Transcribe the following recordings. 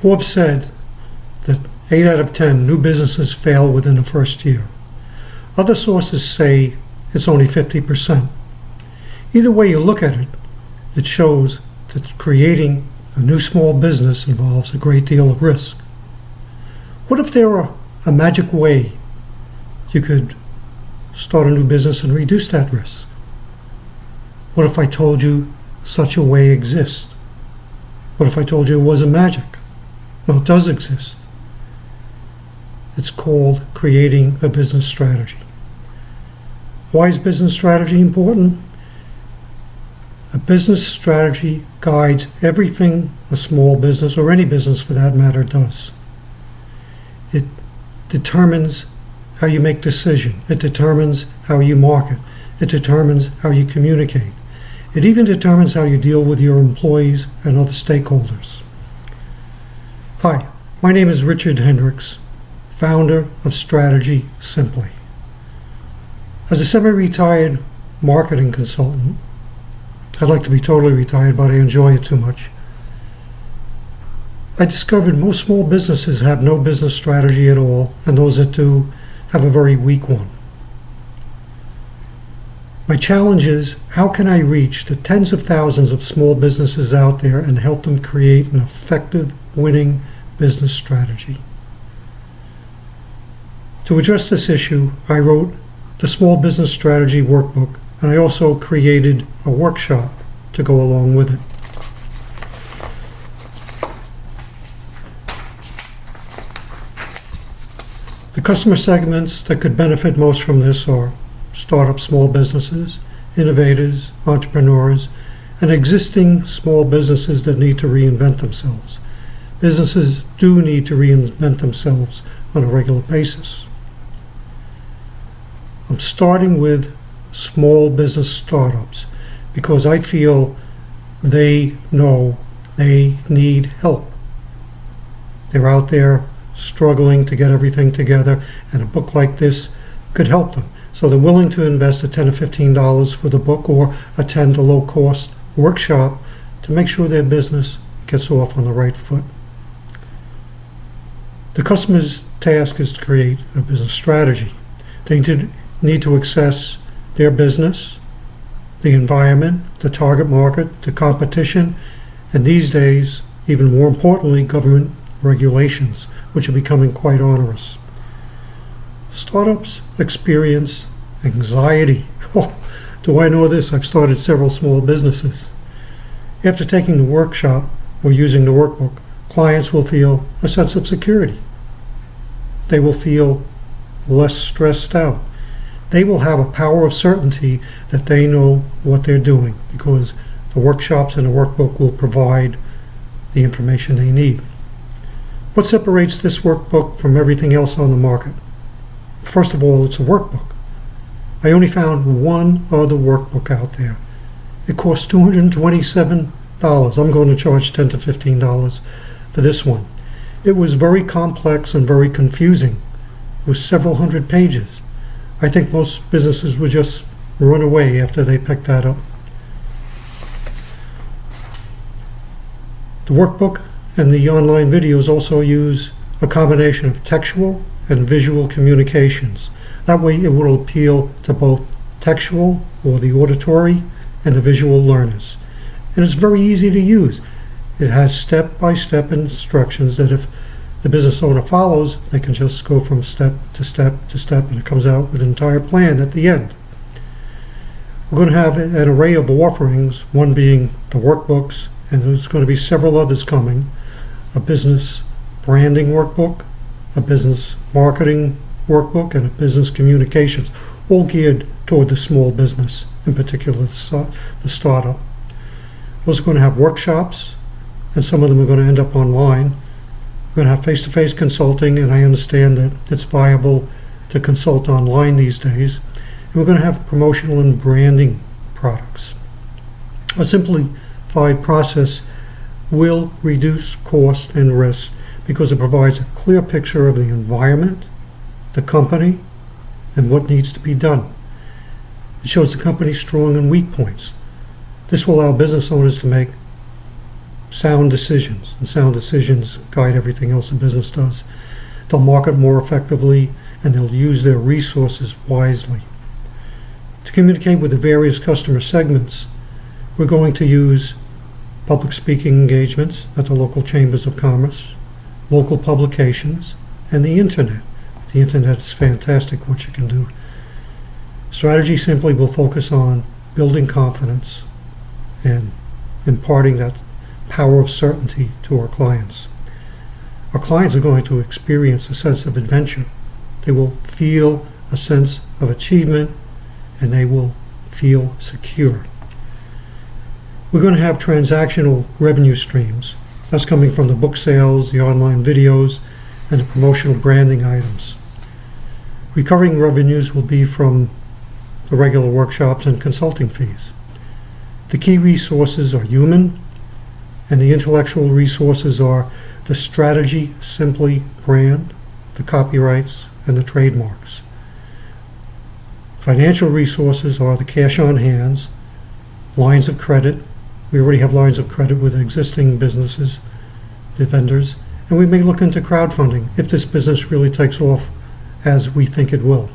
Forbes said that 8 out of 10 new businesses fail within the first year. Other sources say it's only 50%. Either way you look at it, it shows that creating a new small business involves a great deal of risk. What if there were a magic way you could start a new business and reduce that risk? What if I told you such a way exists? What if I told you it wasn't magic? Well, it does exist. It's called creating a business strategy. Why is business strategy important? A business strategy guides everything a small business, or any business for that matter, does. It determines how you make decisions. It determines how you market. It determines how you communicate. It even determines how you deal with your employees and other stakeholders. Hi, my name is Richard Hendricks, founder of Strategy Simply. As a semi-retired marketing consultant, I'd like to be totally retired, but I enjoy it too much. I discovered most small businesses have no business strategy at all, and those that do have a very weak one. My challenge is, how can I reach the tens of thousands of small businesses out there and help them create an effective, winning business strategy? To address this issue, I wrote the Small Business Strategy Workbook, and I also created a workshop to go along with it. The customer segments that could benefit most from this are startup small businesses, innovators, entrepreneurs, and existing small businesses that need to reinvent themselves. Businesses do need to reinvent themselves on a regular basis. I'm starting with small business startups because I feel they know they need help. They're out there struggling to get everything together, and a book like this could help them. So they're willing to invest a $10 or $15 for the book, or attend a low-cost workshop to make sure their business gets off on the right foot. The customer's task is to create a business strategy. They need to assess their business, the environment, the target market, the competition, and these days, even more importantly, government regulations, which are becoming quite onerous. Startups experience anxiety. Oh, do I know this? I've started several small businesses. After taking the workshop or using the workbook, clients will feel a sense of security. They will feel less stressed out. They will have a power of certainty that they know what they're doing, because the workshops and the workbook will provide the information they need. What separates this workbook from everything else on the market? First of all, it's a workbook. I only found one other workbook out there. It costs $227. I'm going to charge $10 to $15 for this one. It was very complex and very confusing. It was several hundred pages. I think most businesses would just run away after they picked that up. The workbook and the online videos also use a combination of textual and visual communications. That way it will appeal to both textual, or the auditory, and the visual learners. And it's very easy to use. It has step-by-step instructions that if the business owner follows, they can just go from step to step to step, and it comes out with an entire plan at the end. We're going to have an array of offerings, one being the workbooks, and there's going to be several others coming. A business branding workbook, a business marketing workbook, and a business communications, all geared toward the small business, in particular the startup. We're also going to have workshops, and some of them are going to end up online. We're going to have face-to-face consulting, and I understand that it's viable to consult online these days. And we're going to have promotional and branding products. A simplified process will reduce cost and risk because it provides a clear picture of the environment, the company, and what needs to be done. It shows the company's strong and weak points. This will allow business owners to make sound decisions, and sound decisions guide everything else a business does. They'll market more effectively, and they'll use their resources wisely. To communicate with the various customer segments, we're going to use public speaking engagements at the local chambers of commerce, local publications, and the internet. The internet is fantastic what you can do. Strategy Simply will focus on building confidence and imparting that power of certainty to our clients. Our clients are going to experience a sense of adventure. They will feel a sense of achievement, and they will feel secure. We're going to have transactional revenue streams. That's coming from the book sales, the online videos, and the promotional branding items. Recurring revenues will be from the regular workshops and consulting fees. The key resources are human, and the intellectual resources are the Strategy Simply brand, the copyrights, and the trademarks. Financial resources are the cash on hands, lines of credit. We already have lines of credit with existing businesses, the vendors, and we may look into crowdfunding if this business really takes off as we think it will.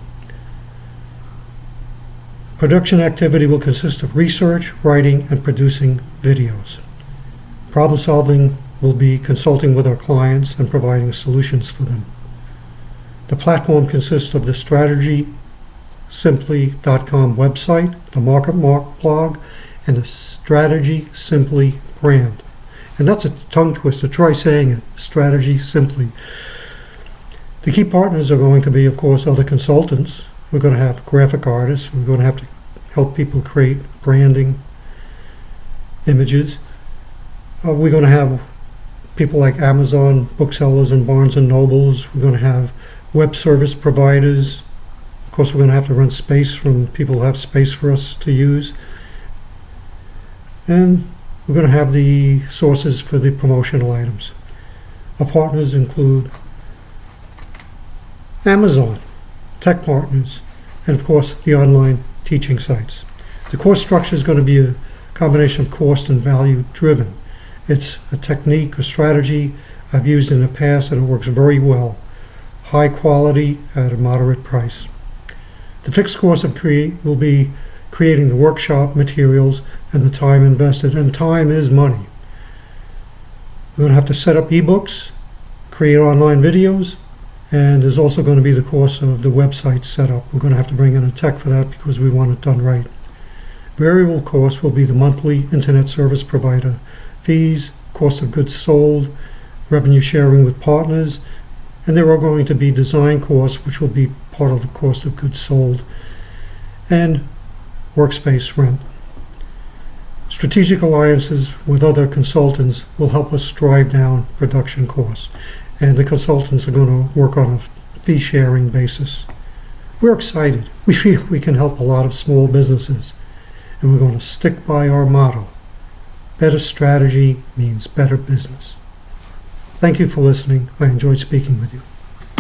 Production activity will consist of research, writing, and producing videos. Problem solving will be consulting with our clients and providing solutions for them. The platform consists of the StrategySimply.com website, the MarketMark blog, and the Strategy Simply brand. And that's a tongue twister. Try saying it, Strategy Simply. The key partners are going to be, of course, other consultants. We're going to have graphic artists. We're going to have to help people create branding, images. We're going to have people like Amazon, booksellers, and Barnes and Nobles. We're going to have web service providers. Of course, we're going to have to rent space from people who have space for us to use. And we're going to have the sources for the promotional items. Our partners include Amazon, tech partners, and of course the online teaching sites. The course structure is going to be a combination of cost and value driven. It's a technique, a strategy I've used in the past, and it works very well. High quality at a moderate price. The fixed cost of will be creating the workshop materials and the time invested, and time is money. We're going to have to set up ebooks, create online videos, and there's also going to be the cost of the website setup. We're going to have to bring in a tech for that because we want it done right. Variable cost will be the monthly internet service provider fees, cost of goods sold, revenue sharing with partners, and there are going to be design costs, which will be part of the cost of goods sold, and workspace rent. Strategic alliances with other consultants will help us drive down production costs, and the consultants are going to work on a fee-sharing basis. We're excited. We feel we can help a lot of small businesses, and we're going to stick by our motto. Better strategy means better business. Thank you for listening. I enjoyed speaking with you.